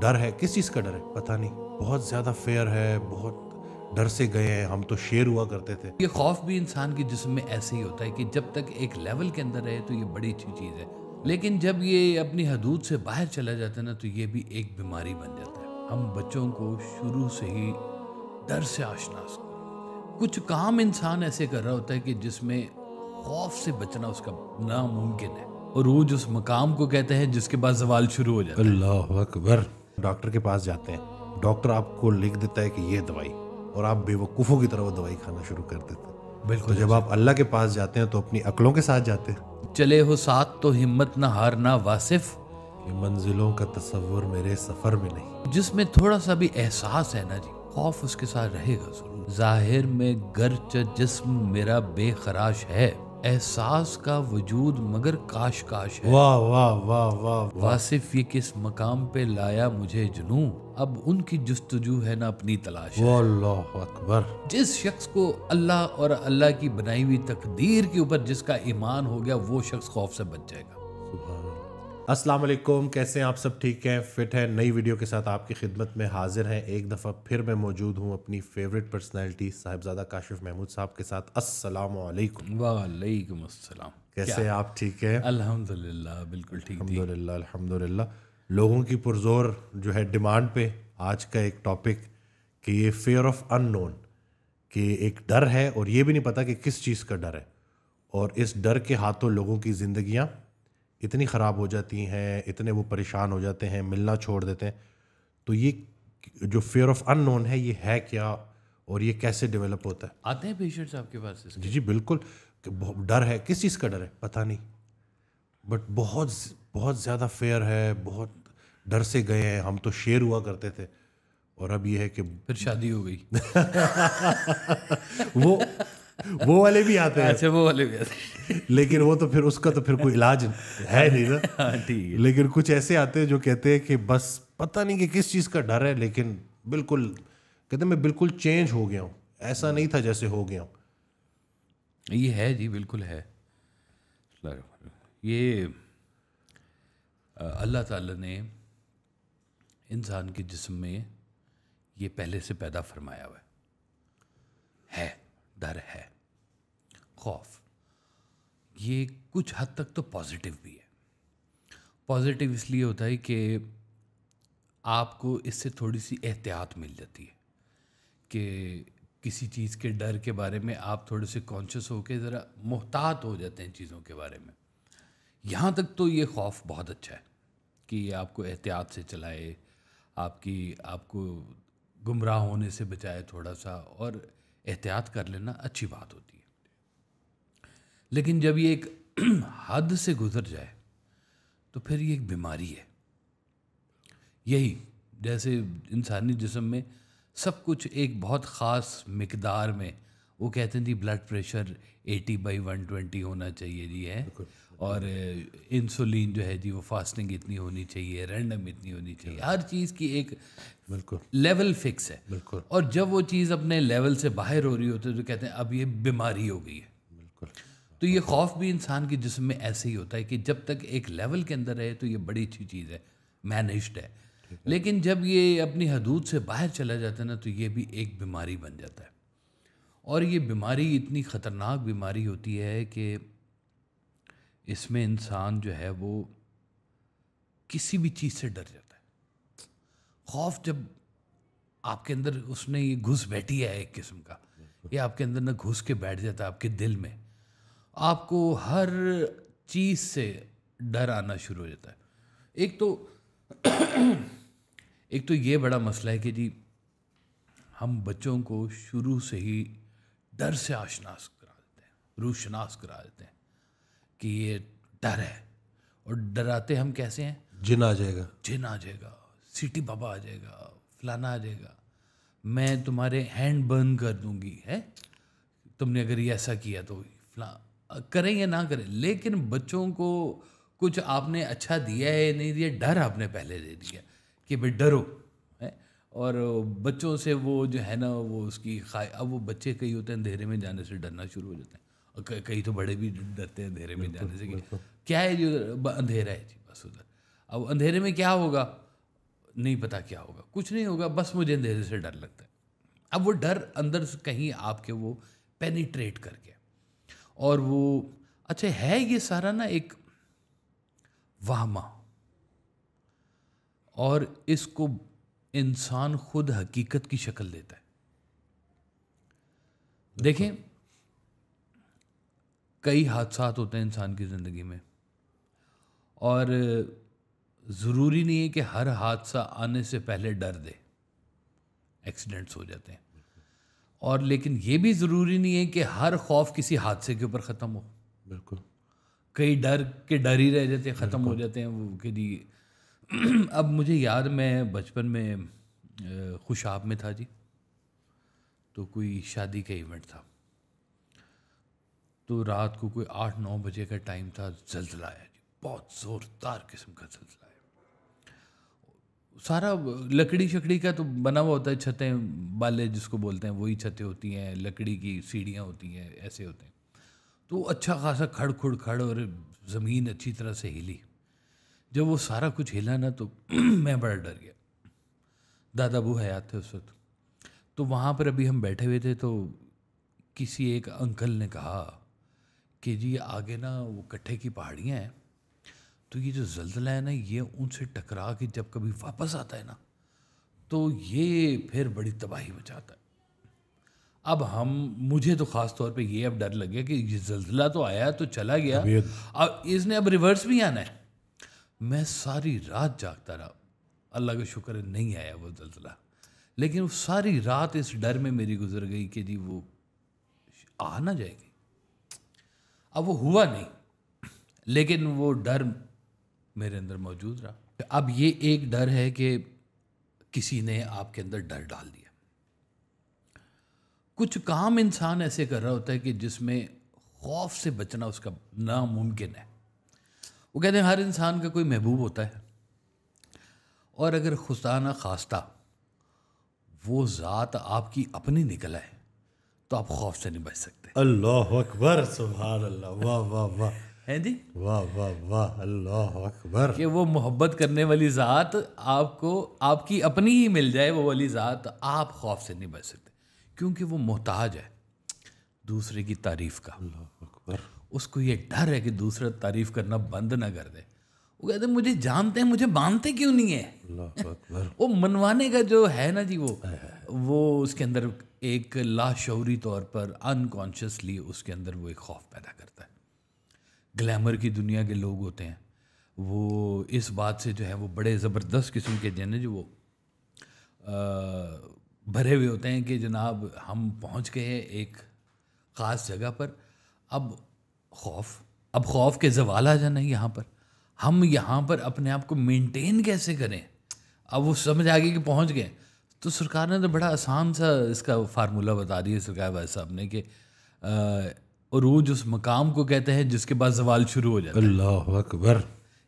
ڈر ہے. کس چیز کا ڈر ہے پتہ نہیں, بہت زیادہ فیئر ہے, بہت ڈر سے گئے ہیں. ہم تو شیر ہوا کرتے تھے. یہ خوف بھی انسان کے جسم میں ایسے ہی ہوتا ہے کہ جب تک ایک لیول کے اندر رہے تو یہ بڑی اچھی چیز ہے, لیکن جب یہ اپنی حدود سے باہر چلا جاتا ہے نا تو یہ بھی ایک بیماری بن جاتا ہے. ہم بچوں کو شروع سے ہی ڈر سے آشنا کرتے ہیں. کچھ کام انسان ایسے کر رہا ہوتا ہے کہ جس میں خوف سے بچنا اس کا ناممکن ہے. عروج اس مقام کو کہتے ہیں جس کے بعد زوال شروع ہو جاتا ہے. اللہ اکبر. ڈاکٹر کے پاس جاتے ہیں, ڈاکٹر آپ کو لکھ دیتا ہے کہ یہ دوائی, اور آپ بے وقوفوں کی طرح وہ دوائی کھانا شروع کر دیتے ہیں. بالکل. تو جب آپ اللہ کے پاس جاتے ہیں تو اپنی عقلوں کے ساتھ جاتے ہیں. چلے ہو ساتھ تو ہمت نہ ہارنا واصف, کہ منزلوں کا تصور میرے سفر میں نہیں. جس میں تھوڑا سا بھی احساس ہے نا جی, خوف اس کے ساتھ رہے گا ضرور. ظاہر میں گرچہ جسم میرا بے خراش ہے, احساس کا وجود مگر کاش کاش ہے. واہ واہ واہ واہ. واصف یہ کس مقام پہ لایا مجھے جنوں, اب ان کی جستجو ہے نہ اپنی تلاش ہے. اللہ اکبر. جس شخص کو اللہ اور اللہ کی بنائی ہوئی تقدیر کے اوپر جس کا ایمان ہو گیا وہ شخص خوف سے بچ جائے گا. السلام علیکم, کیسے ہیں آپ سب؟ ٹھیک ہیں, فٹ ہیں؟ نئی ویڈیو کے ساتھ آپ کی خدمت میں حاضر ہیں. ایک دفعہ پھر میں موجود ہوں اپنی فیوریٹ پرسنالٹی صاحبزادہ کاشف محمود صاحب کے ساتھ. السلام علیکم. وعلیکم السلام. کیسے ہیں آپ؟ ٹھیک ہیں؟ الحمدللہ بالکل ٹھیک. الحمدللہ الحمدللہ. لوگوں کی پرزور جو ہے ڈیمانڈ پہ آج کا ایک ٹاپک کہ یہ فیئر آف ان نون, کہ ایک ڈر ہے اور یہ بھی نہیں پتا کہ کس چیز کا ڈر ہے, اور اس ڈر کے ہاتھوں لوگوں کی زندگیاں اتنی خراب ہو جاتی ہیں, اتنے وہ پریشان ہو جاتے ہیں, ملنا چھوڑ دیتے ہیں. تو یہ جو فیئر آف ان نون ہے یہ ہے کیا, اور یہ کیسے ڈیولپ ہوتا ہے؟ آتے ہیں پیشنٹس آپ کے پاس؟ جی جی بالکل. کہ ڈر ہے. کس چیز کا ڈر ہے پتہ نہیں, بٹ بہت بہت زیادہ فیئر ہے, بہت ڈر سے گئے ہیں. ہم تو شیر ہوا کرتے تھے, اور اب یہ ہے کہ پھر شادی ہو گئی. وہ والے بھی آتے ہیں. اچھا وہ والے بھی آتے ہیں, لیکن وہ تو پھر اس کا تو پھر کوئی علاج ہے نہیں نا. ٹھیک ہے. لیکن کچھ ایسے آتے ہیں جو کہتے ہیں کہ بس پتہ نہیں کہ کس چیز کا ڈر ہے, لیکن بالکل کہتے ہیں میں بالکل چینج ہو گیا ہوں, ایسا نہیں تھا جیسے ہو گیا ہوں. یہ ہے جی, بالکل ہے. یہ اللہ تعالیٰ نے انسان کے جسم میں یہ پہلے سے پیدا فرمایا ہوا ہے. ڈر ہے, خوف. یہ کچھ حد تک تو پازیٹیو بھی ہے. پازیٹیو اس لیے ہوتا ہے کہ آپ کو اس سے تھوڑی سی احتیاط مل جاتی ہے کہ کسی چیز کے ڈر کے بارے میں آپ تھوڑے سے کانشیس ہو کے ذرا محتاط ہو جاتے ہیں چیزوں کے بارے میں. یہاں تک تو یہ خوف بہت اچھا ہے کہ یہ آپ کو احتیاط سے چلائے, آپ کو گمراہ ہونے سے بچائے تھوڑا سا, اور احتیاط کر لینا اچھی بات ہوتی ہے. لیکن جب یہ ایک حد سے گزر جائے تو پھر یہ ایک بیماری ہے. یہی جیسے انسانی جسم میں سب کچھ ایک بہت خاص مقدار میں, وہ کہتے ہیں جی بلڈ پریشر 80/120 ہونا چاہیے جی ہے, اور انسولین جو ہے جی وہ فاسٹنگ اتنی ہونی چاہیے, رینڈم اتنی ہونی چاہیے. ہر چیز کی ایک بالکل لیول فکس ہے. بالکل. اور جب وہ چیز اپنے لیول سے باہر ہو رہی ہوتی ہے تو کہتے ہیں اب یہ بیماری ہو گئی ہے. بالکل. تو یہ خوف بھی انسان کے جسم میں ایسے ہی ہوتا ہے کہ جب تک ایک لیول کے اندر رہے تو یہ بڑی اچھی چیز ہے, مینیجڈ ہے. لیکن جب یہ اپنی حدود سے باہر چلا جاتا ہے نا تو یہ بھی ایک بیماری بن جاتا ہے. اور یہ بیماری اتنی خطرناک بیماری ہوتی ہے کہ اس میں انسان جو ہے وہ کسی بھی چیز سے ڈر جاتا ہے. خوف جب آپ کے اندر اس نے یہ گھس بیٹھی ہے ایک قسم کا, یہ آپ کے اندر نہ گھس کے بیٹھ جاتا ہے آپ کے دل میں, آپ کو ہر چیز سے ڈر آنا شروع ہو جاتا ہے. ایک تو یہ بڑا مسئلہ ہے کہ جی ہم بچوں کو شروع سے ہی ڈر سے آشناس کرا دیتے ہیں, روشناس کرا دیتے ہیں کہ یہ ڈر ہے. اور ڈراتے ہم کیسے ہیں؟ جن آ جائے گا, جن آ جائے گا, سیٹی بابا آ جائے گا, فلانا آ جائے گا, میں تمہارے ہینڈ برن کر دوں گی, ہے تم نے اگر یہ ایسا کیا تو کریں یا نہ کریں. لیکن بچوں کو کچھ آپ نے اچھا دیا ہے نہیں دیا, ڈر آپ نے پہلے دے دیا کہ بھائی ڈرو ہے. اور بچوں سے وہ جو ہے نا وہ اس کی اب وہ بچے کئی ہوتے ہیں اندھیرے میں جانے سے ڈرنا شروع ہو جاتے ہیں, اور کئی تو بڑے بھی ڈرتے ہیں اندھیرے میں جانے سے کہ کیا ہے جو اندھیرا ہے جی بس ادھر. اب اندھیرے میں کیا ہوگا, نہیں پتا کیا ہوگا, کچھ نہیں ہوگا, بس مجھے اندھیرے سے ڈر لگتا ہے. اب وہ ڈر اندر سے کہیں آپ کے وہ پینیٹریٹ کر گیا, اور وہ اچھا ہے یہ سارا نا ایک وہمہ, اور اس کو انسان خود حقیقت کی شکل دیتا ہے. دیکھیں کئی حادثات ہوتے ہیں انسان کی زندگی میں, اور ضروری نہیں ہے کہ ہر حادثہ آنے سے پہلے ڈر دے, ایکسیڈنٹس ہو جاتے ہیں, اور لیکن یہ بھی ضروری نہیں ہے کہ ہر خوف کسی حادثے کے اوپر ختم ہو. بالکل, کئی ڈر کے ڈر ہی رہ جاتے ہیں, ختم ہو جاتے ہیں وہ کہ جی. اب مجھے یاد, میں بچپن میں خوشاب میں تھا جی, تو کوئی شادی کا ایونٹ تھا, تو رات کو کوئی 8-9 بجے کا ٹائم تھا, زلزلہ آیا جی, بہت زوردار قسم کا زلزلہ آیا. سارا لکڑی شکڑی کا تو بنا ہوا ہوتا ہے, چھتیں بالے جس کو بولتے ہیں وہی چھتیں ہوتی ہیں, لکڑی کی سیڑھیاں ہوتی ہیں, ایسے ہوتے ہیں. تو اچھا خاصا کھڑ کھڑ کھڑ, اور زمین اچھی طرح سے ہلی. جب وہ سارا کچھ ہلا نا تو میں بڑا ڈر گیا. دادا ابو حیات تھے اس وقت, تو وہاں پر ابھی ہم بیٹھے ہوئے تھے, تو کسی ایک انکل نے کہا کہ جی آگے نا وہ کٹھے کی پہاڑیاں ہیں, تو یہ جو زلزلہ ہے نا یہ ان سے ٹکرا کے جب کبھی واپس آتا ہے نا تو یہ پھر بڑی تباہی مچاتا ہے. اب مجھے تو خاص طور پہ یہ اب ڈر لگ گیا کہ یہ زلزلہ تو آیا تو چلا گیا, اب اس نے اب ریورس بھی آنا ہے. میں ساری رات جاگتا رہا, اللہ کا شکر ہے نہیں آیا وہ زلزلہ, لیکن وہ ساری رات اس ڈر میں میری گزر گئی کہ جی وہ آ نہ جائے گی. اب وہ ہوا نہیں, لیکن وہ ڈر میرے اندر موجود رہا. اب یہ ایک ڈر ہے کہ کسی نے آپ کے اندر ڈر ڈال دیا. کچھ کام انسان ایسے کر رہا ہوتا ہے کہ جس میں خوف سے بچنا اس کا ناممکن ہے. وہ کہتے ہیں ہر انسان کا کوئی محبوب ہوتا ہے, اور اگر خدا نہ خواستہ وہ ذات آپ کی اپنی نکل آئے تو آپ خوف سے نہیں بچ سکتے. اللہ اکبر, سبحان اللہ, واہ واہ واہ, ہے جی, واہ واہ واہ, اللہ اکبر. کہ وہ محبت کرنے والی ذات آپ کو آپ کی اپنی ہی مل جائے, وہ والی ذات, آپ خوف سے نہیں بچ سکتے, کیونکہ وہ محتاج ہے دوسرے کی تعریف کا. اللہ اکبر. اس کو یہ ڈر ہے کہ دوسرا تعریف کرنا بند نہ کر دے. وہ کہتے ہیں مجھے جانتے ہیں, مجھے مانتے کیوں نہیں ہے. اللہ اکبر. وہ منوانے کا جو ہے نا جی, وہ اس کے اندر ایک لاشعوری طور پر انکانشیسلی اس کے اندر وہ ایک خوف پیدا کرتا ہے. گلیمر کی دنیا کے لوگ ہوتے ہیں, وہ اس بات سے جو ہے وہ بڑے زبردست قسم کے جو وہ بھرے ہوئے ہوتے ہیں کہ جناب ہم پہنچ گئے ہیں ایک خاص جگہ پر, اب خوف کے زوال آ جانا ہے یہاں پر, ہم یہاں پر اپنے آپ کو مینٹین کیسے کریں. اب وہ سمجھ آ گئی کہ پہنچ گئے, تو سرکار نے تو بڑا آسان سا اس کا فارمولہ بتا دیا سرکار بھائی صاحب نے کہ عروج اس مقام کو کہتے ہیں جس کے بعد زوال شروع ہو جاتا ہے. اللہ اکبر.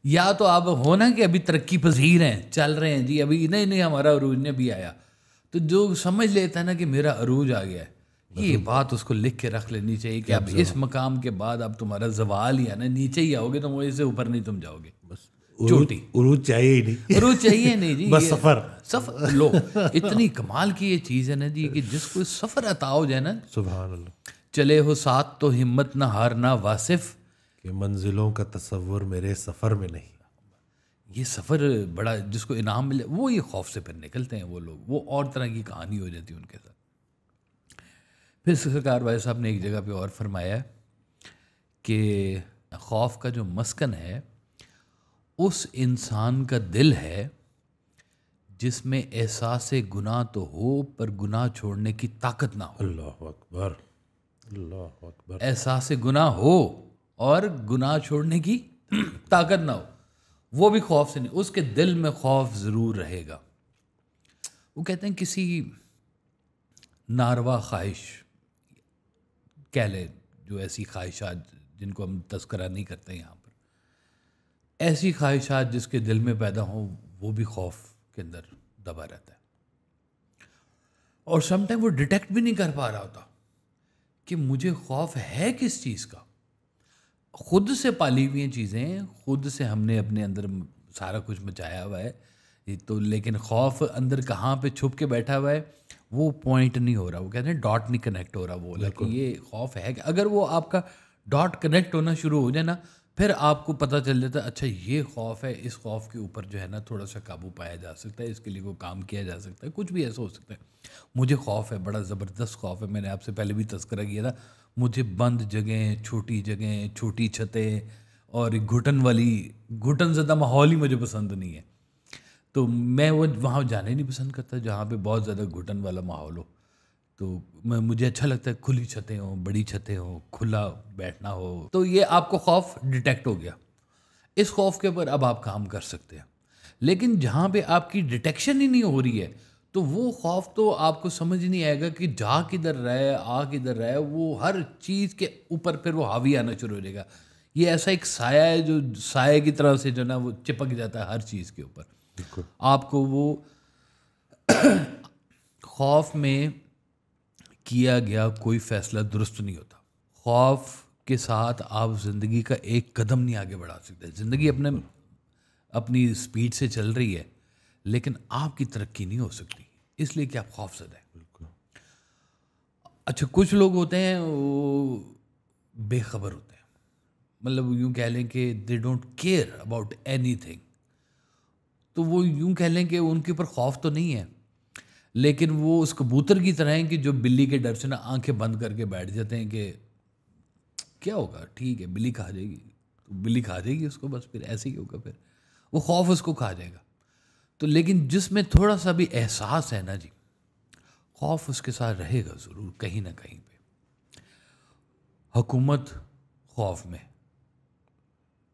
یا تو آپ ہونا کہ ابھی ترقی پذیر ہیں, چل رہے ہیں جی, ابھی نہیں ہمارا عروج نے بھی آیا, تو جو سمجھ لیتا ہے نا کہ میرا عروج آ گیا ہے, یہ بات اس کو لکھ کے رکھ لینی چاہیے کہ اب اس مقام کے بعد اب تمہارا زوال ہی آنا, نیچے ہی آؤ گے, تم وہیں سے اوپر نہیں تم جاؤ گے. بس چوٹی عروج چاہیے ہی نہیں, عروج چاہیے نہیں جی, بس سفر لو. اتنی کمال کی یہ چیز ہے نا جی کہ جس کو سفر عطا ہو جائے نا, سبحان اللہ, چلے ہو ساتھ تو ہمت نہ ہارنا واصف, کہ منزلوں کا تصور میرے سفر میں نہیں. یہ سفر بڑا جس کو انعام ملے وہ یہ خوف سے پھر نکلتے ہیں وہ لوگ, وہ اور طرح کی کہانی ہو جاتی ہے ان کے ساتھ. پھر سرکار بھائی صاحب نے ایک جگہ پہ اور فرمایا کہ خوف کا جو مسکن ہے اس انسان کا دل ہے جس میں احساس گناہ تو ہو پر گناہ چھوڑنے کی طاقت نہ ہو. اللہ اکبر, اللہ اکبر. احساس گناہ ہو اور گناہ چھوڑنے کی طاقت نہ ہو, وہ بھی خوف سے نہیں, اس کے دل میں خوف ضرور رہے گا. وہ کہتے ہیں کسی ناروا خواہش کہہ لے, جو ایسی خواہشات جن کو ہم تذکرہ نہیں کرتے یہاں پر, ایسی خواہشات جس کے دل میں پیدا ہوں وہ بھی خوف کے اندر دبا رہتا ہے, اور سم ٹائم وہ ڈیٹیکٹ بھی نہیں کر پا رہا ہوتا کہ مجھے خوف ہے کس چیز کا. خود سے پالی ہوئی چیزیں, خود سے ہم نے اپنے اندر سارا کچھ مچایا ہوا ہے, تو لیکن خوف اندر کہاں پہ چھپ کے بیٹھا ہوا ہے وہ پوائنٹ نہیں ہو رہا, وہ کہتے ہیں ڈاٹ نہیں کنیکٹ ہو رہا, وہ کہ یہ خوف ہے کہ اگر وہ آپ کا ڈاٹ کنیکٹ ہونا شروع ہو جائے نا, پھر آپ کو پتہ چل جاتا ہے اچھا یہ خوف ہے, اس خوف کے اوپر جو ہے نا تھوڑا سا قابو پایا جا سکتا ہے, اس کے لیے کوئی کام کیا جا سکتا ہے, کچھ بھی ایسا ہو سکتا ہے. مجھے خوف ہے, بڑا زبردست خوف ہے, میں نے آپ سے پہلے بھی تذکرہ کیا تھا, مجھے بند جگہیں, چھوٹی چھتیں اور گھٹن زدہ ماحول ہی مجھے پسند نہیں ہے. تو میں وہ وہاں جانے نہیں پسند کرتا جہاں پہ بہت زیادہ گھٹن والا ماحول ہو. تو مجھے اچھا لگتا ہے کھلی چھتیں ہوں, بڑی چھتیں ہوں, کھلا بیٹھنا ہو. تو یہ آپ کو خوف ڈیٹیکٹ ہو گیا, اس خوف کے اوپر اب آپ کام کر سکتے ہیں. لیکن جہاں پہ آپ کی ڈیٹیکشن ہی نہیں ہو رہی ہے تو وہ خوف تو آپ کو سمجھ نہیں آئے گا کہ جا کدھر رہا ہے, آ کدھر رہا ہے, وہ ہر چیز کے اوپر پھر وہ حاوی آنا شروع ہو جائے گا. یہ ایسا ایک سایہ ہے جو سایہ کی طرح سے جو نا وہ چپک جاتا ہے ہر چیز کے اوپر. آپ کو وہ خوف میں کیا گیا کوئی فیصلہ درست نہیں ہوتا. خوف کے ساتھ آپ زندگی کا ایک قدم نہیں آگے بڑھا سکتے. زندگی اپنی اسپیڈ سے چل رہی ہے لیکن آپ کی ترقی نہیں ہو سکتی اس لیے کہ آپ خوف زدہ ہیں. اچھا کچھ لوگ ہوتے ہیں وہ بے خبر ہوتے ہیں, مطلب یوں کہہ لیں کہ they don't care about any thing. تو وہ یوں کہہ لیں کہ ان کے اوپر خوف تو نہیں ہے لیکن وہ اس کبوتر کی طرح ہیں کہ جو بلی کے ڈر سے نا آنکھیں بند کر کے بیٹھ جاتے ہیں کہ کیا ہوگا, ٹھیک ہے بلی کھا جائے گی تو بلی کھا جائے گی اس کو, بس پھر ایسے ہی ہوگا, پھر وہ خوف اس کو کھا جائے گا. تو لیکن جس میں تھوڑا سا بھی احساس ہے نا جی, خوف اس کے ساتھ رہے گا ضرور کہیں نہ کہیں پہ. حکومت خوف میں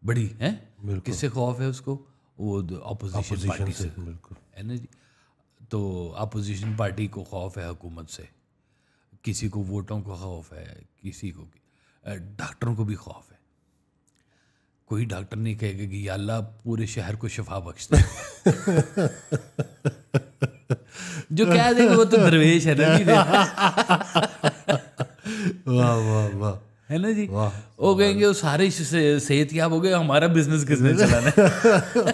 بڑی ہے, کس سے خوف ہے اس کو, وہ اپوزیشن پارٹی سے ہے نا جی. تو اپوزیشن پارٹی کو خوف ہے حکومت سے, کسی کو ووٹوں کو خوف ہے, کسی کو ڈاکٹروں کو بھی خوف ہے. کوئی ڈاکٹر نہیں کہے گا کہ یا اللہ پورے شہر کو شفا بخش دے. جو کہہ دے گا وہ تو درویش ہے نا جی. واہ واہ واہ, ہے نا جی, وہ کہیں گے وہ سارے صحت یاب ہو گئے, ہمارا بزنس کس نے چلانا ہے.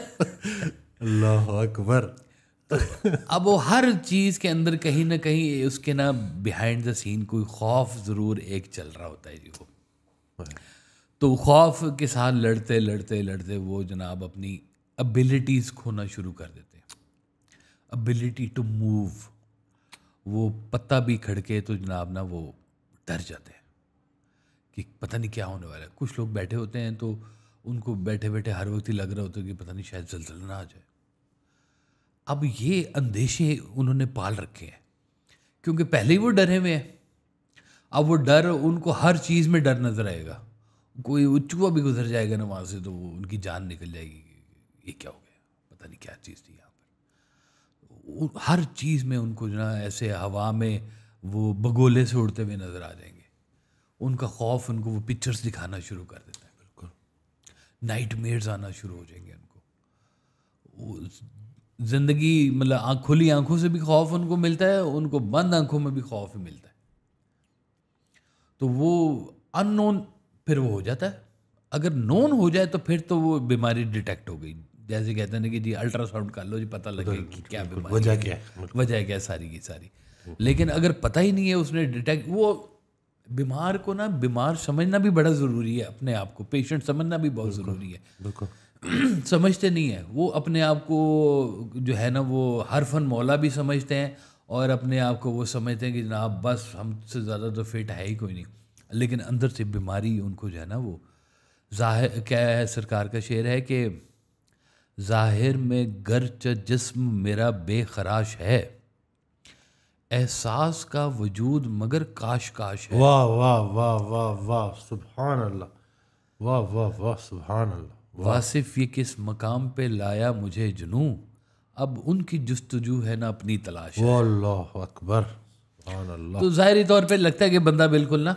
اللہ اکبر. اب وہ ہر چیز کے اندر کہیں نہ کہیں اس کے نا بیہائنڈ دا سین کوئی خوف ضرور ایک چل رہا ہوتا ہے جی. وہ تو خوف کے ساتھ لڑتے لڑتے لڑتے وہ جناب اپنی ابیلٹیز کھونا شروع کر دیتے ہیں. ابیلٹی ٹو موو, وہ پتہ بھی کھڑکے تو جناب نا وہ ڈر جاتے ہیں کہ پتہ نہیں کیا ہونے والا ہے. کچھ لوگ بیٹھے ہوتے ہیں تو ان کو بیٹھے بیٹھے ہر وقت ہی لگ رہا ہوتا ہے کہ پتہ نہیں شاید زلزلہ نہ آ جائے. اب یہ اندیشے انہوں نے پال رکھے ہیں کیونکہ پہلے ہی وہ ڈرے ہوئے ہیں. اب وہ ڈر ان کو ہر چیز میں ڈر نظر آئے گا. کوئی چوہا بھی گزر جائے گا نا وہاں سے تو وہ ان کی جان نکل جائے گی, یہ کیا ہو گیا, پتہ نہیں کیا چیز تھی یہاں پر. ہر چیز میں ان کو جو نا ایسے ہوا میں وہ بگولے سے اڑتے ہوئے نظر آ جائیں گے. ان کا خوف ان کو وہ پکچرز دکھانا شروع کر دیتا ہے. بالکل نائٹ میئرز آنا شروع ہو جائیں گے ان کو. زندگی مطلب کھلی آنکھوں سے بھی خوف ان کو ملتا ہے, ان کو بند آنکھوں میں بھی خوف ملتا ہے. تو وہ ان نون پھر وہ ہو جاتا ہے. اگر نون ہو جائے تو پھر تو وہ بیماری ڈیٹیکٹ ہو گئی. جیسے کہتے ہیں کہ جی الٹرا ساؤنڈ کر لو جی, پتہ لگے کہ کیا بیماری, وجہ کیا ہے ساری کی ساری. لیکن اگر پتہ ہی نہیں ہے اس نے ڈیٹیکٹ, وہ بیمار کو نا بیمار سمجھنا بھی بڑا ضروری ہے. اپنے آپ کو پیشنٹ سمجھنا بھی بہت ضروری ہے. سمجھتے نہیں ہیں وہ اپنے آپ کو جو ہے نا وہ حرفن مولا بھی سمجھتے ہیں اور اپنے آپ کو وہ سمجھتے ہیں کہ جناب بس ہم سے زیادہ تو فٹ ہے ہی کوئی نہیں. لیکن اندر سے بیماری ان کو جو ہے نا وہ ظاہر, کیا ہے سرکار کا شعر ہے کہ ظاہر میں گرچہ جسم میرا بے خراش ہے, احساس کا وجود مگر کاش کاش ہے. واہ واہ واہ واہ واہ, سبحان اللہ, واہ واہ واہ, سبحان اللہ. واصف یہ کس مقام پہ لایا مجھے جنوں, اب ان کی جستجو ہے نا اپنی تلاش ہے. اللہ اکبر, سبحان اللہ. تو ظاہری طور پہ لگتا ہے کہ بندہ بالکل نا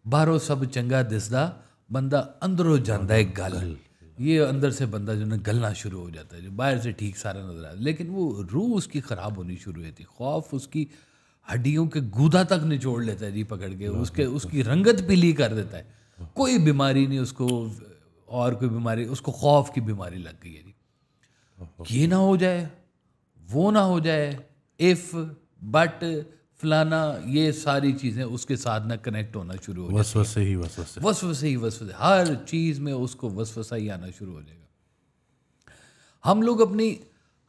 باہروں سب چنگا دسدا, بندہ اندروں جاندہ ہے گل. یہ اندر سے بندہ جو نا گلنا شروع ہو جاتا ہے, جو باہر سے ٹھیک سارا نظر آتا ہے لیکن وہ روح اس کی خراب ہونی شروع ہوتی. خوف اس کی ہڈیوں کے گودا تک نچوڑ لیتا ہے جی پکڑ کے, اس کی رنگت پیلی کر دیتا ہے. کوئی بیماری نہیں اس کو, اور کوئی بیماری, اس کو خوف کی بیماری لگ گئی ہے جی. یہ نہ ہو جائے وہ نہ ہو جائے، اف بٹ فلانا، یہ ساری چیزیں اس کے ساتھ نہ کنیکٹ ہونا شروع ہو جائے، وسوسے ہی وسوسے. وسوسے ہر چیز میں اس کو وسوسہ ہی آنا شروع ہو جائے گا. ہم لوگ اپنی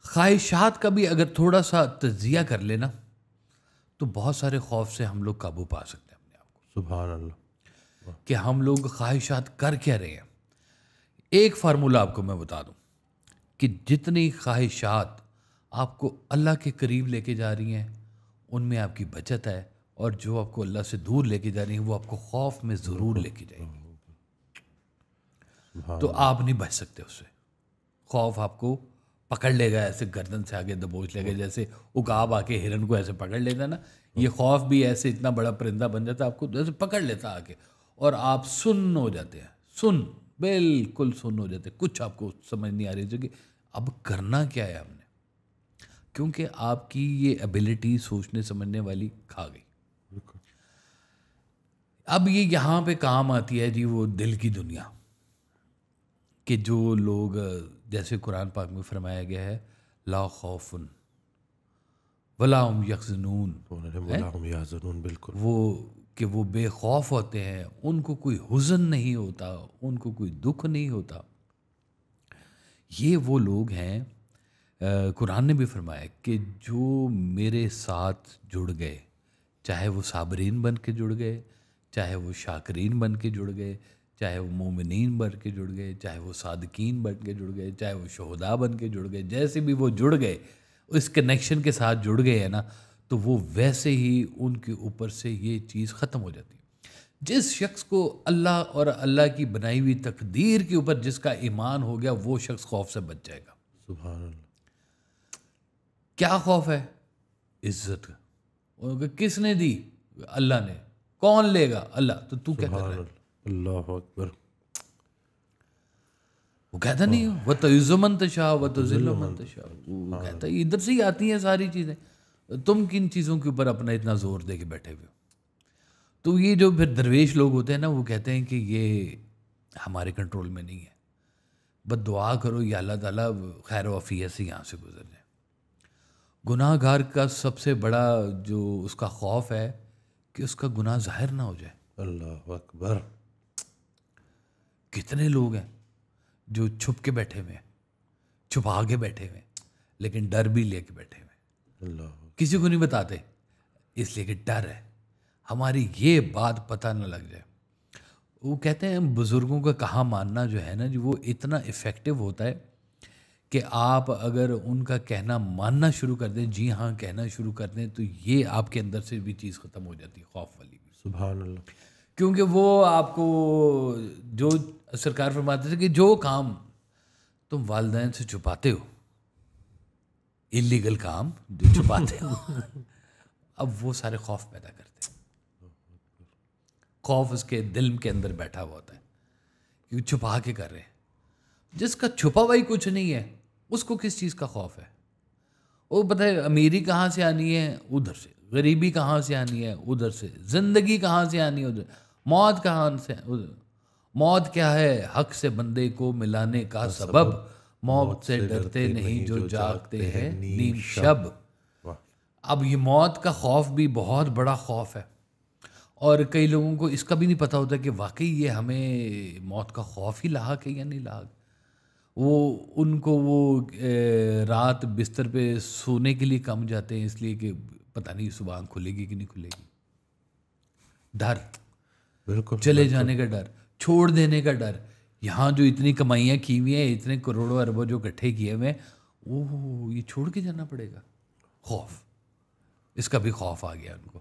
خواہشات کا بھی اگر تھوڑا سا تجزیہ کر لینا تو بہت سارے خوف سے ہم لوگ قابو پا سکتے ہیں اپنے آپ کو، سبحان اللہ. کہ ہم لوگ خواہشات کر کیا رہے ہیں. ایک فارمولہ آپ کو میں بتا دوں کہ جتنی خواہشات آپ کو اللہ کے قریب لے کے جا رہی ہیں ان میں آپ کی بچت ہے، اور جو آپ کو اللہ سے دور لے کے جا رہی ہیں وہ آپ کو خوف میں ضرور لے کے جائیں گی. تو آپ نہیں بچ سکتے اس سے. خوف آپ کو پکڑ لے گا، ایسے گردن سے آگے دبوچ لے گا، جیسے عقاب آ کے ہرن کو ایسے پکڑ لیتا نا، یہ خوف بھی ایسے اتنا بڑا پرندہ بن جاتا ہے، آپ کو ایسے پکڑ لیتا آ کے، اور آپ سن ہو جاتے ہیں، بالکل سن ہو جاتے ہیں. کچھ آپ کو سمجھ نہیں آ رہی کہ اب کرنا کیا ہے ہم نے، کیونکہ آپ کی یہ ایبلٹی سوچنے سمجھنے والی کھا گئی. اب یہ یہاں پہ کام آتی ہے جی وہ دل کی دنیا، کہ جو لوگ جیسے قرآن پاک میں فرمایا گیا ہے لا خوف ولا هم یحزنون، بالکل وہ کہ وہ بے خوف ہوتے ہیں، ان کو کوئی حزن نہیں ہوتا، ان کو کوئی دکھ نہیں ہوتا. یہ وہ لوگ ہیں، قرآن نے بھی فرمایا کہ جو میرے ساتھ جڑ گئے، چاہے وہ صابرین بن کے جڑ گئے، چاہے وہ شاکرین بن کے جڑ گئے، چاہے وہ مومنین بن کے جڑ گئے، چاہے وہ صادقین بن کے جڑ گئے، چاہے وہ شہداء بن کے جڑ گئے، جیسے بھی وہ جڑ گئے اس کنیکشن کے ساتھ جڑ گئے ہیں نا، تو وہ ویسے ہی ان کے اوپر سے یہ چیز ختم ہو جاتی ہے. جس شخص کو اللہ اور اللہ کی بنائی ہوئی تقدیر کے اوپر جس کا ایمان ہو گیا وہ شخص خوف سے بچ جائے گا. سبحان اللہ. کیا خوف ہے؟ عزت. کس نے دی؟ اللہ نے. کون لے گا؟ اللہ. تو کیا کر رہا ہے؟ اللہ اکبر. وہ کہتا نہیں وَتُعِزُّ مَن تَشَاءُ وَتُذِلُّ مَن تَشَاءُ، وہ کہتا ہے ادھر سے ہی آتی ہیں ساری چیزیں، تم کن چیزوں کے اوپر اپنا اتنا زور دے کے بیٹھے ہوئے ہو. تو یہ جو پھر درویش لوگ ہوتے ہیں نا، وہ کہتے ہیں کہ یہ ہمارے کنٹرول میں نہیں ہے، بس دعا کرو یا اللہ تعالیٰ خیر و عافیت سے یہاں سے گزر جائے. گناہ گار کا سب سے بڑا جو اس کا خوف ہے کہ اس کا گناہ ظاہر نہ ہو جائے. اللہ اکبر. کتنے لوگ ہیں جو چھپ کے بیٹھے ہوئے ہیں، چھپا کے بیٹھے ہوئے ہیں، لیکن ڈر بھی لے کے بیٹھے ہوئے ہیں. اللہ کسی کو نہیں بتاتے اس لیے کہ ڈر ہے ہماری یہ بات پتہ نہ لگ جائے. وہ کہتے ہیں بزرگوں کا کہا ماننا جو ہے نا جی، وہ اتنا افیکٹو ہوتا ہے کہ آپ اگر ان کا کہنا ماننا شروع کر دیں، جی ہاں کہنا شروع کر دیں، تو یہ آپ کے اندر سے بھی چیز ختم ہو جاتی ہے، خوف والی بھی. سبحان اللہ. کیونکہ وہ آپ کو جو سرکار فرماتے تھے کہ جو کام تم والدین سے چھپاتے ہو، انلیگل کام جو چھپاتے ہو، اب وہ سارے خوف پیدا کرتے ہیں. خوف اس کے دل کے اندر بیٹھا ہوا ہوتا ہے کیونکہ چھپا کے کر رہے ہیں. جس کا چھپا ہوا ہی کچھ نہیں ہے اس کو کس چیز کا خوف ہے؟ وہ پتہ ہے امیری کہاں سے آنی ہے؟ ادھر سے. غریبی کہاں سے آنی ہے؟ ادھر سے. زندگی کہاں سے آنی ہے؟ ادھر. موت کہاں سے؟ ادھر. موت کیا ہے؟ حق سے بندے کو ملانے کا سبب. موت سے ڈرتے نہیں جو جاگتے ہیں نیم شب. اب یہ موت کا خوف بھی بہت بڑا خوف ہے، اور کئی لوگوں کو اس کا بھی نہیں پتہ ہوتا کہ واقعی یہ ہمیں موت کا خوف ہی لاحق ہے یا نہیں لاحق. وہ ان کو وہ رات بستر پہ سونے کے لیے کم جاتے ہیں اس لیے کہ پتہ نہیں صبح آنکھ کھلے گی کہ نہیں کھلے گی. ڈر، بالکل. چلے جانے کا ڈر، چھوڑ دینے کا ڈر. یہاں جو اتنی کمائیاں کی ہوئی ہیں، اتنے کروڑوں اربوں جو اکٹھے کیے ہوئے ہیں، وہ یہ چھوڑ کے جانا پڑے گا. خوف، اس کا بھی خوف آ گیا ان کو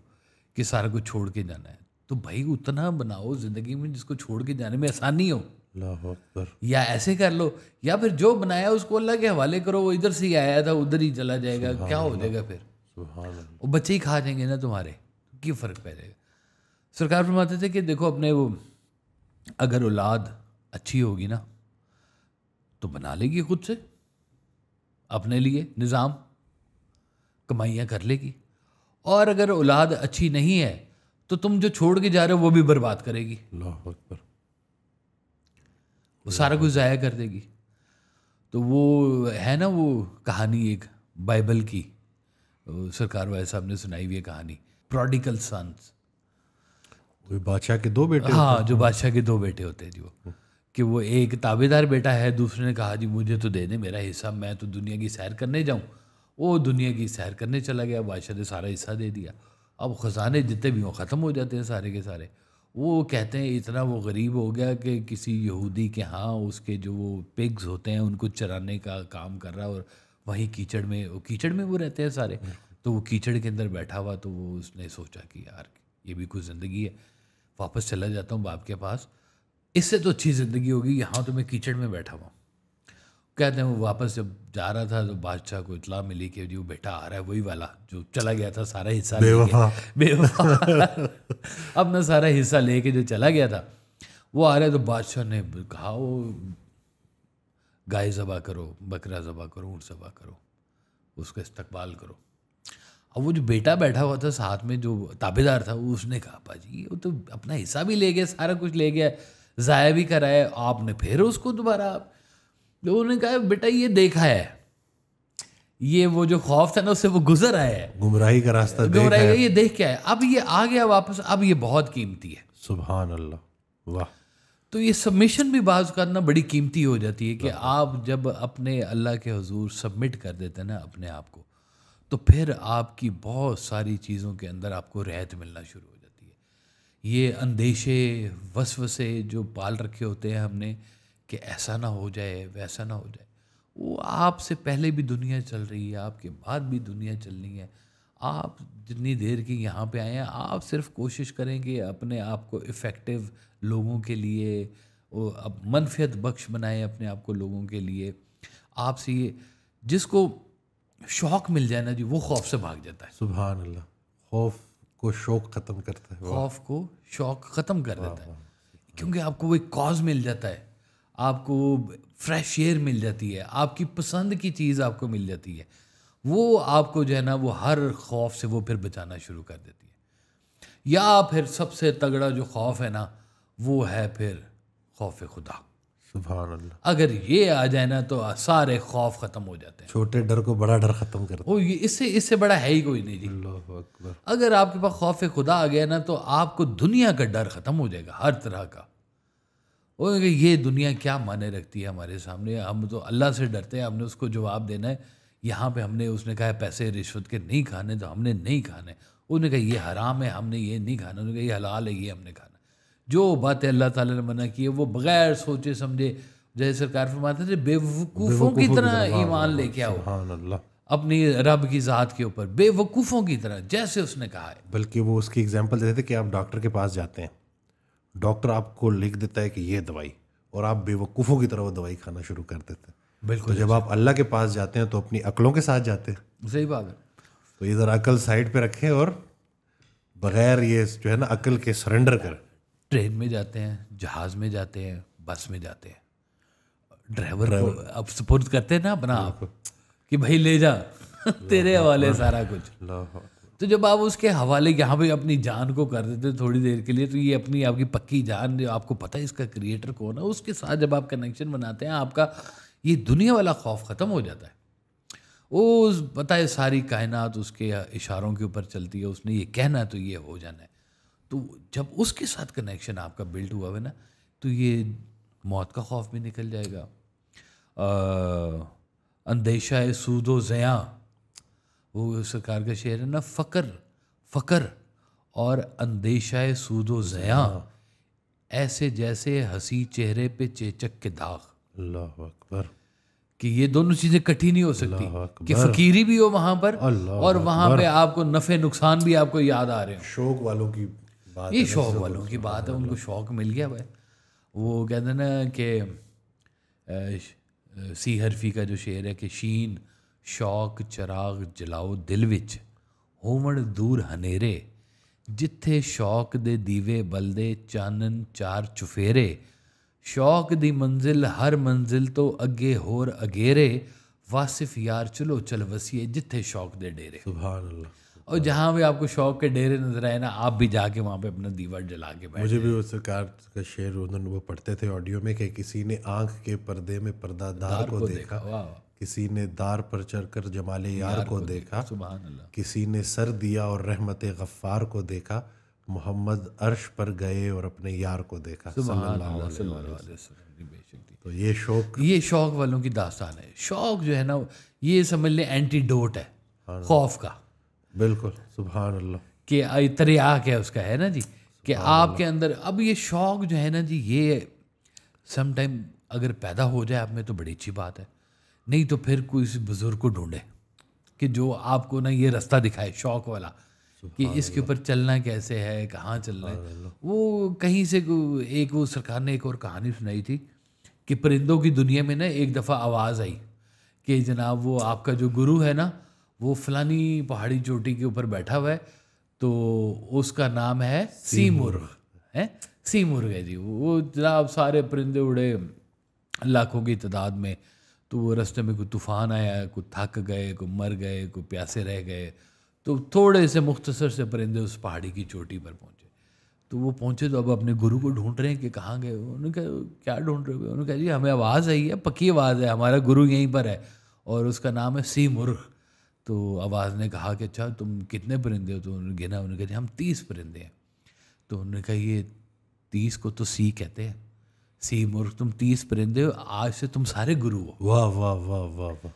کہ سارا کچھ چھوڑ کے جانا ہے. تو بھائی اتنا بناؤ زندگی میں جس کو چھوڑ کے جانے میں آسانی ہو. اللہ اکبر. یا ایسے کر لو، یا پھر جو بنایا اس کو اللہ کے حوالے کرو، وہ ادھر سے ہی آیا تھا ادھر ہی چلا جائے گا. کیا ہو جائے گا پھر؟ سبحان اللہ. وہ بچے ہی کھا جائیں گے نا تمہارے، کیا فرق پڑ جائے گا. سرکار فرماتے تھے کہ دیکھو اپنے وہ اگر اولاد اچھی ہوگی نا تو بنا لے گی خود سے اپنے لیے نظام، کمائیاں کر لے گی. اور اگر اولاد اچھی نہیں ہے تو تم جو چھوڑ کے جا رہے ہو وہ بھی برباد کرے گی. اللہ اکبر. وہ سارا کچھ ضائع کر دے گی. تو وہ ہے نا وہ کہانی ایک بائبل کی سرکار والے صاحب نے سنائی ہوئی ہے کہانی پروڈیگل سنس. کوئی بادشاہ کے 2 بیٹے؟ ہاں, جو بادشاہ کے 2 بیٹے ہوتے ہیں جی, وہ کہ وہ ایک تابع دار بیٹا ہے, دوسرے نے کہا جی مجھے تو دے دے میرا حصہ, میں تو دنیا کی سیر کرنے جاؤں. وہ دنیا کی سیر کرنے چلا گیا, بادشاہ نے سارا حصہ دے دیا. اب خزانے جتنے بھی وہ ختم ہو جاتے ہیں سارے کے سارے. وہ کہتے ہیں اتنا وہ غریب ہو گیا کہ کسی یہودی کے ہاں اس کے جو وہ پگز ہوتے ہیں ان کو چرانے کا کام کر رہا, اور وہیں کیچڑ میں وہ رہتے ہیں سارے. تو وہ کیچڑ کے اندر بیٹھا ہوا, تو وہ اس نے سوچا کہ یار یہ بھی کوئی زندگی ہے, واپس چلا جاتا ہوں باپ کے پاس, اس سے تو اچھی زندگی ہوگی, یہاں تو میں کیچڑ میں بیٹھا ہوا ہوں. کہتے ہیں وہ واپس جب جا رہا تھا تو بادشاہ کو اطلاع ملی کہ جو بیٹا آ رہا ہے وہی والا جو چلا گیا تھا سارا حصہ لے کے, بے وفا اپنا سارا حصہ لے کے جو چلا گیا تھا وہ آ رہا ہے. تو بادشاہ نے کہا وہ گائے ذبح کرو, بکرا ذبح کرو, اونٹ ذبح کرو, اس کا استقبال کرو. اب وہ جو بیٹا بیٹھا ہوا تھا ساتھ میں جو تابع دار تھا, اس نے کہا باجی وہ تو اپنا حصہ بھی لے گیا, سارا کچھ لے گیا, ضائع بھی کرایا, آپ نے پھر اس کو دوبارہ. انہوں نے کہا بیٹا یہ دیکھا ہے, یہ وہ جو خوف تھا نا اس سے وہ گزر آیا ہے, گمراہی کا راستہ یہ دیکھ کے آیا, اب یہ آ گیا واپس, اب یہ بہت قیمتی ہے. سبحان اللہ, واہ. تو یہ سبمیشن بھی بعض کرنا بڑی قیمتی ہو جاتی ہے کہ آپ جب اپنے اللہ کے حضور سبمٹ کر دیتے ہیں نا اپنے آپ کو, تو پھر آپ کی بہت ساری چیزوں کے اندر آپ کو رعایت ملنا شروع ہو جاتی ہے. یہ اندیشے وسوسے جو پال رکھے ہوتے ہیں ہم نے کہ ایسا نہ ہو جائے ویسا نہ ہو جائے, وہ آپ سے پہلے بھی دنیا چل رہی ہے, آپ کے بعد بھی دنیا چلنی ہے. آپ جتنی دیر کی یہاں پہ آئے ہیں آپ صرف کوشش کریں کہ اپنے آپ کو افیکٹو لوگوں کے لیے منفعت بخش بنائیں اپنے آپ کو لوگوں کے لیے. آپ سے یہ جس کو شوق مل جائے نا جی وہ خوف سے بھاگ جاتا ہے. سبحان اللہ, خوف کو شوق ختم کرتا ہے, خوف کو شوق ختم کر دیتا ہے, کیونکہ آپ کو وہ ایک کاز مل جاتا ہے, آپ کو فریش ایئر مل جاتی ہے, آپ کی پسند کی چیز آپ کو مل جاتی ہے, وہ آپ کو جو ہے نا وہ ہر خوف سے وہ پھر بچانا شروع کر دیتی ہے. یا پھر سب سے تگڑا جو خوف ہے نا وہ ہے پھر خوف خدا. سبحان اللہ, اگر یہ آ جائے نا تو سارے خوف ختم ہو جاتے ہیں. چھوٹے ڈر کو بڑا ڈر ختم کرتا ہے. اس سے بڑا ہے ہی کوئی نہیں جی. اللہ اکبر. اگر آپ کے پاس خوف خدا آ گیا نا تو آپ کو دنیا کا ڈر ختم ہو جائے گا, ہر طرح کا. کہ یہ دنیا کیا معنی رکھتی ہے ہمارے سامنے, ہم تو اللہ سے ڈرتے ہیں, ہم نے اس کو جواب دینا ہے. یہاں پہ ہم نے اس نے کہا پیسے رشوت کے نہیں کھانے تو ہم نے نہیں کھانے, انہوں نے کہا یہ حرام ہے ہم نے یہ نہیں کھانا, انہوں نے کہا یہ حلال ہے یہ ہم نے کھانا. جو باتیں اللہ تعالیٰ نے منع کی ہے وہ بغیر سوچے سمجھے, جیسے سرکار فرماتے تھے بے وقوفوں کی طرح ایمان لے کے آؤ سبحان اللہ, اپنی رب کی ذات کے اوپر, بے وقوفوں کی طرح جیسے اس نے کہا ہے. بلکہ وہ اس کی ایگزامپل دیتے تھے کہ آپ ڈاکٹر کے پاس جاتے ہیں, ڈاکٹر آپ کو لکھ دیتا ہے کہ یہ دوائی, اور آپ بے وقوفوں کی طرح وہ دوائی کھانا شروع کر دیتے ہیں. بالکل. تو جب آپ اللہ کے پاس جاتے ہیں تو اپنی عقلوں کے ساتھ جاتے ہیں. صحیح بات ہے. تو ادھر عقل سائڈ پہ رکھیں اور بغیر یہ جو ہے نا عقل کے سرنڈر کریں. ٹرین میں جاتے ہیں, جہاز میں جاتے ہیں, بس میں جاتے ہیں, ڈرائیور کو اب سپرد کرتے ہیں نا اپنا آپ کہ بھائی لے جا تیرے حوالے سارا کچھ. تو جب آپ اس کے حوالے یہاں پہ اپنی جان کو کر دیتے تھوڑی دیر کے لیے, تو یہ اپنی آپ کی پکی جان جو آپ کو پتہ ہے اس کا کریٹر کون ہے, اس کے ساتھ جب آپ کنیکشن بناتے ہیں آپ کا یہ دنیا والا خوف ختم ہو جاتا ہے. وہ پتہ ہے ساری کائنات اس کے اشاروں کے اوپر چلتی ہے, اس نے یہ کہنا تو یہ ہو جانا ہے. تو جب اس کے ساتھ کنیکشن آپ کا بلڈ ہوا ہے نا تو یہ موت کا خوف بھی نکل جائے گا. اندیشہ سود و زیاں, وہ سرکار کا شعر ہے نا, فقر اور اندیشہ سود و زیاں ایسے جیسے ہنسی چہرے پہ چیچک کے داغ. اللہ اکبر. کہ یہ دونوں چیزیں کٹھی نہیں ہو سکتی کہ فقیری بھی ہو وہاں پر اور وہاں پہ آپ کو نفع نقصان بھی آپ کو یاد آ رہے ہوں. شوق والوں کی بات, یہ شوق والوں کی بات ہے, ان کو شوق مل گیا ہے. وہ کہتے ہیں نا کہ سی حرفی کا جو شعر ہے کہ شین شوق چراغ جلاؤ دل وچ ہومڑ دور ہنیرے, جتھے شوق دے دیوے بلدے چانن چار چفیرے, شوق دی منزل ہر منزل تو اگے ہور اگیرے, واصف یار چلو چل وسیے جتھے شوق دے ڈیرے. سبحان اللہ. اور جہاں بھی آپ کو شوق کے ڈیرے نظر آئے نا آپ بھی جا کے وہاں پہ اپنا دیوار جلا کے بیٹھ. مجھے بھی وہ سرکار کا شعر انہوں نے وہ پڑھتے تھے آڈیو میں کہ کسی نے آنکھ کے پردے میں پردہ دار کو دیکھا کسی نے دار پر چڑھ کر جمال یار کو دیکھا، سبحان اللہ، کسی نے سر دیا اور رحمت غفار کو دیکھا، محمد عرش پر گئے اور اپنے یار کو دیکھا صلی اللہ علیہ صلی اللہ علیہ وسلم، بے شک جی۔ تو یہ شوق یہ شوق والوں کی داستان ہے۔ شوق جو ہے نا یہ سمجھ لیں اینٹی ڈوٹ ہے خوف کا، بالکل سبحان اللہ، کہ تریاق ہے اس کا، ہے نا جی، کہ آپ کے اندر اب یہ شوق جو ہے نا جی، یہ سم ٹائم اگر پیدا ہو جائے آپ میں تو بڑی اچھی بات ہے، نہیں تو پھر کوئی بزرگ کو ڈھونڈے کہ جو آپ کو نا یہ رستہ دکھائے شوق والا، کہ اس کے اوپر چلنا کیسے ہے، کہاں چلنا ہے۔ وہ کہیں سے ایک وہ سرکار نے ایک اور کہانی سنائی تھی کہ پرندوں کی دنیا میں نا ایک دفعہ آواز آئی کہ جناب وہ آپ کا جو گرو ہے نا وہ فلانی پہاڑی چوٹی کے اوپر بیٹھا ہوا ہے، تو اس کا نام ہے سیمرغ ہے، سیمرغ ہے جی۔ وہ جناب سارے پرندے اڑے لاکھوں کی تعداد میں، تو وہ رستے میں کوئی طوفان آیا، کوئی تھک گئے، کوئی مر گئے، کوئی پیاسے رہ گئے، تو تھوڑے سے مختصر سے پرندے اس پہاڑی کی چوٹی پر پہنچے۔ تو وہ پہنچے تو اب اپنے گرو کو ڈھونڈ رہے ہیں کہ کہاں گئے۔ انہوں نے کہا کیا ڈھونڈ رہے ہو؟ انہوں نے کہا جی ہمیں آواز آئی ہے، پکی آواز ہے، ہمارا گرو یہیں پر ہے اور اس کا نام ہے سیمرغ۔ تو آواز نے کہا کہ اچھا تم کتنے پرندے ہو؟ تو انہوں نے گنا، انہوں نے کہا جی ہم 30 پرندے ہیں۔ تو انہوں نے کہا یہ 30 کو تو سی کہتے ہیں، سیمرغ تم 30 پرندے ہو، آج سے تم سارے گرو ہو۔ واہ واہ واہ واہ واہ،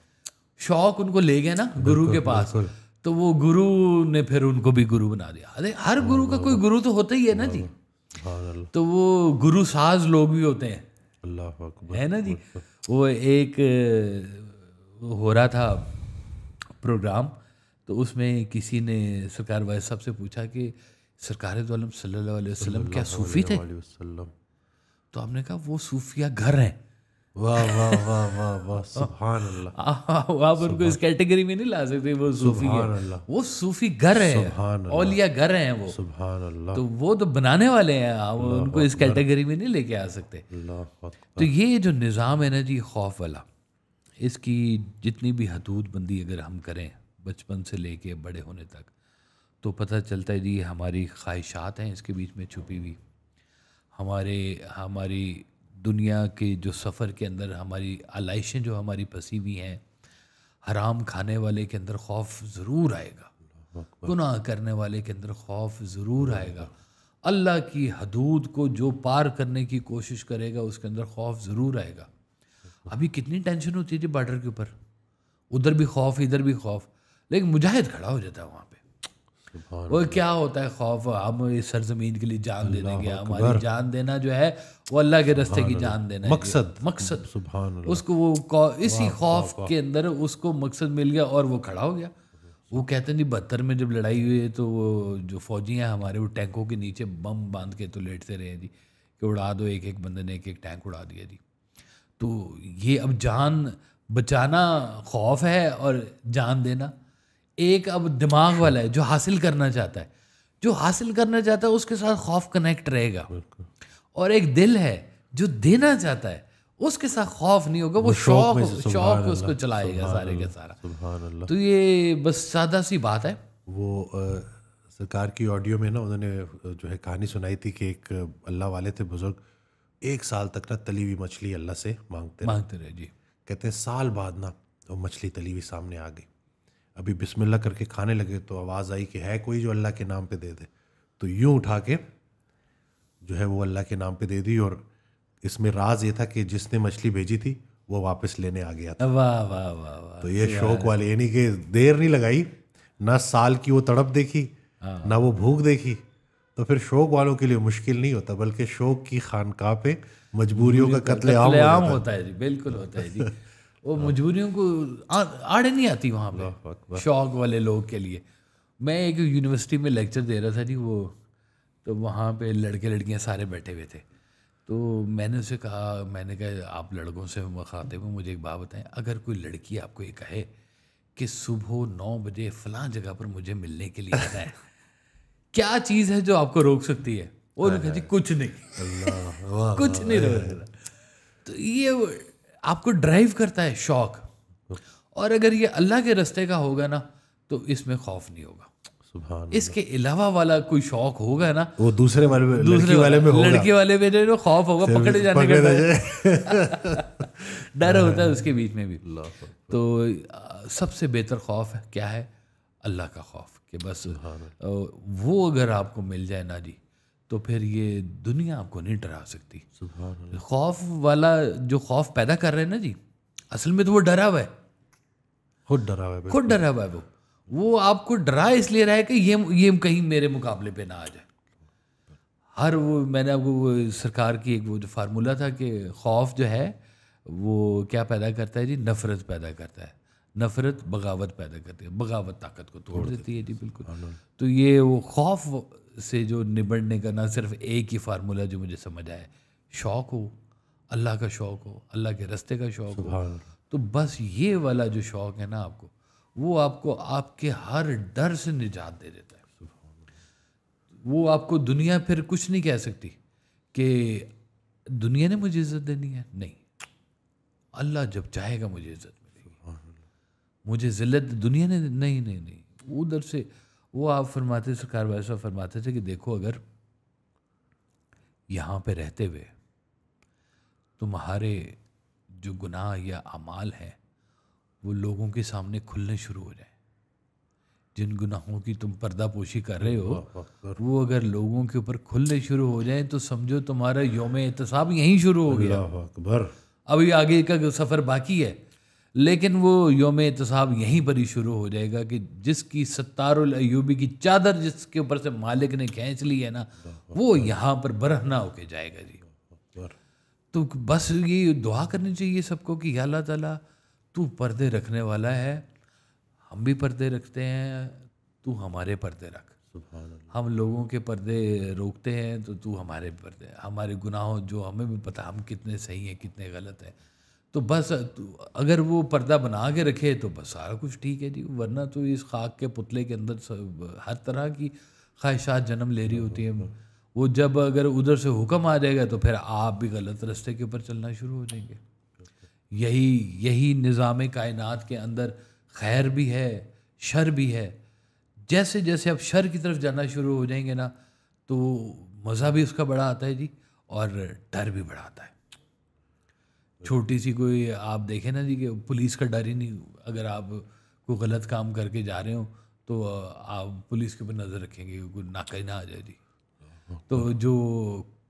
شوق ان کو لے گئے نا گرو کے پاس، تو وہ گرو نے پھر ان کو بھی گرو بنا دیا۔ ارے ہر گرو کا کوئی گرو تو ہوتا ہی ہے نا جی، سبحان اللہ، تو وہ گرو ساز لوگ بھی ہوتے ہیں، اللہ اکبر، ہے نا جی۔ وہ ایک ہو رہا تھا پروگرام، تو اس میں کسی نے سرکار وائس صاحب سے پوچھا کہ سرکار دو عالم صلی اللہ علیہ وسلم کیا صوفی تھے؟ علیہ وسلم، تو ہم نے کہا وہ صوفیہ گھر ہیں۔ واہ واہ واہ واہ واہ، سبحان اللہ، آپ ان کو اس کیٹیگری میں نہیں لا سکتے وہ صوفی سبحان ہے، اللہ، وہ صوفی گھر ہیں، سبحان اللہ، اولیاء گھر ہیں وہ، سبحان اللہ، تو وہ تو بنانے والے ہیں، آپ ان کو اس کیٹیگری میں نہیں لے کے آ سکتے۔ اللہ اکبر، تو یہ جو نظام ہے نا جی خوف والا، اس کی جتنی بھی حدود بندی اگر ہم کریں بچپن سے لے کے بڑے ہونے تک، تو پتہ چلتا ہے جی ہماری خواہشات ہیں اس کے بیچ میں چھپی ہوئی، ہماری دنیا کے جو سفر کے اندر ہماری علائشیں جو ہماری پسی ہوئی ہیں، حرام کھانے والے کے اندر خوف ضرور آئے گا، گناہ کرنے والے کے اندر خوف ضرور آئے گا، اللہ کی حدود کو جو پار کرنے کی کوشش کرے گا اس کے اندر خوف ضرور آئے گا۔ ابھی کتنی ٹینشن ہوتی ہے جی بارڈر کے اوپر، ادھر بھی خوف ادھر بھی خوف، لیکن مجاہد کھڑا ہو جاتا ہے وہاں پہ۔ وہ کیا ہوتا ہے خوف؟ ہم اس سرزمین کے لیے جان دے دیں گے، ہماری جان دینا جو ہے وہ اللہ کے راستے کی جان دینا ہے، مقصد سبحان اللہ، اس کو وہ اسی خوف کے اندر اس کو مقصد مل گیا اور وہ کھڑا ہو گیا۔ وہ کہتے ہیں جی 72 میں جب لڑائی ہوئی ہے تو وہ جو فوجی ہیں ہمارے وہ ٹینکوں کے نیچے بم باندھ کے تو لیٹتے رہے ہیں جی کہ اڑا دو، ایک ایک بندے نے ایک ایک ٹینک اڑا دیا جی۔ تو یہ اب جان بچانا خوف ہے اور جان دینا ایک اب دماغ والا ہے جو حاصل کرنا چاہتا ہے، جو حاصل کرنا چاہتا ہے اس کے ساتھ خوف کنیکٹ رہے گا، اور ایک دل ہے جو دینا چاہتا ہے اس کے ساتھ خوف نہیں ہوگا، وہ شوق اس کو چلائے گا سارے کا سارا۔ سبحان اللہ، تو یہ بس سادہ سی بات ہے۔ وہ سرکار کی آڈیو میں نا انہوں نے جو ہے کہانی سنائی تھی کہ ایک اللہ والے تھے بزرگ، 1 سال تک نا تلی ہوئی مچھلی اللہ سے مانگتے رہے جی، کہتے ہیں سال بعد نا وہ مچھلی تلی ہوئی سامنے آ گئی، ابھی بسم اللہ کر کے کھانے لگے تو آواز آئی کہ ہے کوئی جو اللہ کے نام پہ دے دے، تو یوں اٹھا کے جو ہے وہ اللہ کے نام پہ دے دی، اور اس میں راز یہ تھا کہ جس نے مچھلی بھیجی تھی وہ واپس لینے آ گیا تھا۔ واہ واہ واہ واہ، تو یہ شوق والے، یعنی کہ دیر نہیں لگائی، نہ سال کی وہ تڑپ دیکھی نہ وہ بھوک دیکھی، تو پھر شوق والوں کے لیے مشکل نہیں ہوتا بلکہ شوق کی خانقاہ پہ مجبوریوں کا قتل عام ہوتا ہے جی، بالکل ہوتا ہے جی، وہ مجبوریوں کو آڑے نہیں آتی وہاں پہ شوق والے لوگ کے لیے۔ میں ایک یونیورسٹی میں لیکچر دے رہا تھا جی، وہ تو وہاں پہ لڑکے لڑکیاں سارے بیٹھے ہوئے تھے، تو میں نے اسے کہا، میں نے کہا آپ لڑکوں سے مخاطب ہوں، مجھے ایک بات بتائیں، اگر کوئی لڑکی آپ کو یہ کہے کہ صبح 9 بجے فلاں جگہ پر مجھے ملنے کے لیے آنا ہے، کیا چیز ہے جو آپ کو روک سکتی ہے؟ وہ نے کہا جی کچھ نہیں، کچھ نہیں روک سکتا۔ تو یہ آپ کو ڈرائیو کرتا ہے شوق، اور اگر یہ اللہ کے راستے کا ہوگا نا تو اس میں خوف نہیں ہوگا۔ سبحان اس کے علاوہ والا کوئی شوق ہوگا نا وہ دوسرے والے میں لڑکی والے میں ہوگا, لڑکی والے میں جو خوف ہوگا پکڑے جانے کا ڈر ہوتا ہے اس کے بیچ میں بھی. تو سب سے بہتر خوف کیا ہے؟ اللہ کا خوف, کہ بس وہ اگر آپ کو مل جائے نا جی تو پھر یہ دنیا آپ کو نہیں ڈرا سکتی. خوف والا جو خوف پیدا کر رہے ہیں نا جی, اصل میں تو وہ ڈرا ہوا ہے, خود ڈرا ہوا ہے, خود ڈرا ہوا ہے. وہ آپ کو ڈرا اس لیے رہا ہے کہ یہ کہیں میرے مقابلے پہ نہ آ جائے. ہر وہ میں نے آپ کو وہ سرکار کی ایک وہ جو فارمولہ تھا کہ خوف جو ہے وہ کیا پیدا کرتا ہے جی؟ نفرت پیدا کرتا ہے. نفرت بغاوت پیدا کرتی ہے, بغاوت طاقت کو توڑ دیتی ہے جی. بالکل. تو یہ وہ خوف سے جو نبڑنے کا نہ صرف ایک ہی فارمولہ جو مجھے سمجھ آیا, شوق ہو, اللہ کا شوق ہو, اللہ کے راستے کا شوق ہو. تو بس یہ والا جو شوق ہے نا آپ کو, وہ آپ کو آپ کے ہر ڈر سے نجات دے دیتا ہے. وہ آپ کو دنیا پھر کچھ نہیں کہہ سکتی کہ دنیا نے مجھے عزت دینی ہے. نہیں, اللہ جب چاہے گا مجھے عزت ملے گی. مجھے ذلت دنیا نے نہیں. ادھر سے وہ آپ فرماتے, سرکار ویسا فرماتے تھے کہ دیکھو اگر یہاں پہ رہتے ہوئے تمہارے جو گناہ یا اعمال ہیں وہ لوگوں کے سامنے کھلنے شروع ہو جائیں, جن گناہوں کی تم پردہ پوشی کر رہے ہو وہ اگر لوگوں کے اوپر کھلنے شروع ہو جائیں تو سمجھو تمہارا یوم احتساب یہیں شروع ہو گیا. ابھی آگے کا سفر باقی ہے, لیکن وہ یوم احتساب یہیں پر ہی شروع ہو جائے گا کہ جس کی ستار الایوبی کی چادر جس کے اوپر سے مالک نے کھینچ لی ہے نا, وہ یہاں پر برہنہ ہو کے جائے گا جی. تو بس یہ دعا کرنی چاہیے سب کو کہ یا اللہ تعالیٰ تو پردے رکھنے والا ہے, ہم بھی پردے رکھتے ہیں, تو ہمارے پردے رکھ. ہم لوگوں کے پردے روکتے ہیں تو ہمارے پردے, ہمارے گناہوں جو ہمیں بھی پتہ ہم کتنے صحیح ہیں کتنے غلط ہیں, تو بس اگر وہ پردہ بنا کے رکھے تو بس سارا کچھ ٹھیک ہے جی. ورنہ تو اس خاک کے پتلے کے اندر ہر طرح کی خواہشات جنم لے رہی ہوتی ہیں. وہ جب اگر ادھر سے حکم آ جائے گا تو پھر آپ بھی غلط راستے کے اوپر چلنا شروع ہو جائیں گے. یہی نظام کائنات کے اندر خیر بھی ہے شر بھی ہے. جیسے جیسے آپ شر کی طرف جانا شروع ہو جائیں گے نا تو مزہ بھی اس کا بڑا آتا ہے جی, اور ڈر بھی بڑا آتا ہے. چھوٹی سی کوئی آپ دیکھیں نا جی کہ پولیس کا ڈر ہی نہیں. اگر آپ کوئی غلط کام کر کے جا رہے ہوں تو آپ پولیس کے اوپر نظر رکھیں گے کوئی ناکہ ہی نہ آ جائے جی. تو جو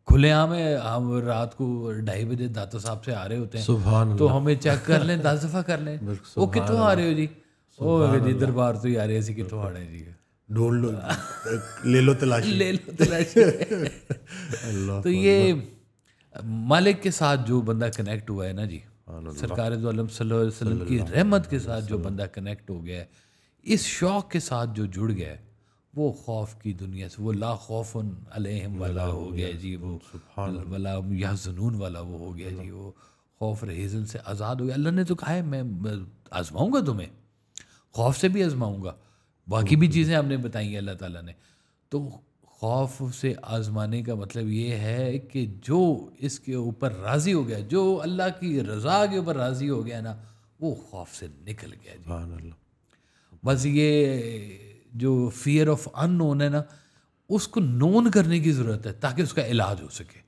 کھلے عام ہے, ہم رات کو 2:30 بجے داتا صاحب سے آ رہے ہوتے ہیں تو ہمیں چیک کر لیں, 10 دفعہ کر لیں وہ کتوں آ رہے ہو جی. وہ جی دربار تو ہی آ رہے ہیں کتوں آ رہے ہیں جی, ڈھونڈ لو, لے لو تلاشی. تو یہ مالک کے ساتھ جو بندہ کنیکٹ ہوا ہے نا جی, سرکار دو عالم صلی اللہ علیہ وسلم کی رحمت کے ساتھ جو بندہ کنیکٹ ہو گیا ہے, اس شوق کے ساتھ جو جڑ گیا ہے, وہ خوف کی دنیا سے وہ لا خوف علیہم والا ہو گیا جی, وہ ولا یحزنون والا وہ ہو گیا جی, وہ خوف رہزن سے آزاد ہو گیا. اللہ نے تو کہا ہے میں آزماؤں گا تمہیں, خوف سے بھی آزماؤں گا, باقی بھی چیزیں آپ نے بتائی ہیں اللہ تعالیٰ نے. تو خوف سے آزمانے کا مطلب یہ ہے کہ جو اس کے اوپر راضی ہو گیا, جو اللہ کی رضا کے اوپر راضی ہو گیا نا, وہ خوف سے نکل گیا جی. بس یہ جو فیئر آف ان نون ہے نا, اس کو نون کرنے کی ضرورت ہے تاکہ اس کا علاج ہو سکے.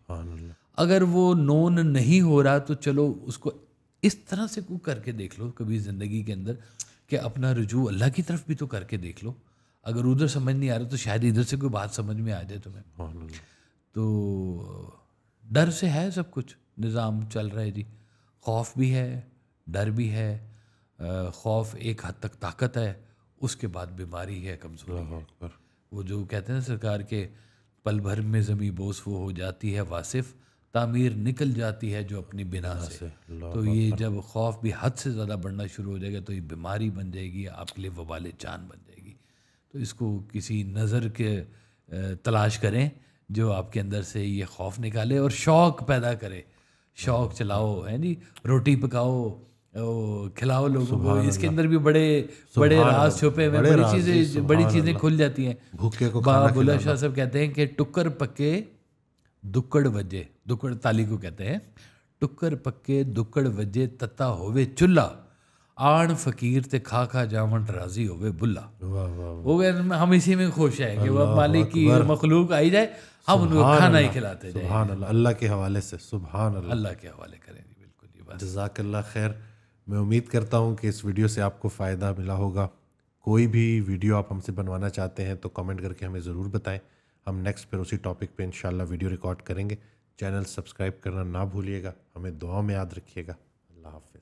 اگر وہ نون نہیں ہو رہا تو چلو اس کو اس طرح سے کو کر کے دیکھ لو کبھی زندگی کے اندر کہ اپنا رجوع اللہ کی طرف بھی تو کر کے دیکھ لو. اگر ادھر سمجھ نہیں آ رہا تو شاید ادھر سے کوئی بات سمجھ میں آ جائے تمہیں. تو ڈر سے ہے سب کچھ نظام چل رہا ہے جی. خوف بھی ہے, ڈر بھی ہے. خوف ایک حد تک طاقت ہے, اس کے بعد بیماری ہے, کمزوری ہے. وہ جو کہتے ہیں سرکار کے پل بھر میں زمیں بوس وہ ہو جاتی ہے واصف, تعمیر نکل جاتی ہے جو اپنی بنا سے. تو یہ جب خوف بھی حد سے زیادہ بڑھنا شروع ہو جائے گا تو یہ بیماری بن جائے گی, آپ کے لیے وبال جان بن جائے گی. تو اس کو کسی نظر کے تلاش کریں جو آپ کے اندر سے یہ خوف نکالے اور شوق پیدا کرے. شوق چلاؤ ہے جی, روٹی پکاؤ, کھلاؤ لوگوں کو. اس کے اندر بھی بڑے راز چھپے ہوئے, بڑی چیزیں کھل جاتی ہیں. بلّہ شاہ صاحب کہتے ہیں کہ ٹکر پکے دکڑ وجے, دکڑ تالی کو کہتے ہیں, ٹکر پکے دکڑ وجے تتا ہوئے چولہا, آن فقیر تے کھا کھا جاون راضی ہوئے بلا. واہ واہ وہ ہم اسی میں خوش ہیں کہ وہ مالک کی مخلوق آئی جائے ہم ان کو کھانا ہی کھلاتے جائیں. سبحان اللہ. اللہ کے حوالے سے سبحان اللہ. اللہ کے حوالے کریں جی. بالکل جی. بس جزاک اللہ خیر. میں امید کرتا ہوں کہ اس ویڈیو سے آپ کو فائدہ ملا ہوگا. کوئی بھی ویڈیو آپ ہم سے بنوانا چاہتے ہیں تو کمنٹ کر کے ہمیں ضرور بتائیں. ہم نیکسٹ پھر اسی ٹاپک پہ انشاءاللہ ویڈیو ریکارڈ کریں گے. چینل سبسکرائب کرنا نہ بھولیے گا. ہمیں دعاؤں میں یاد رکھیے گا. اللہ حافظ.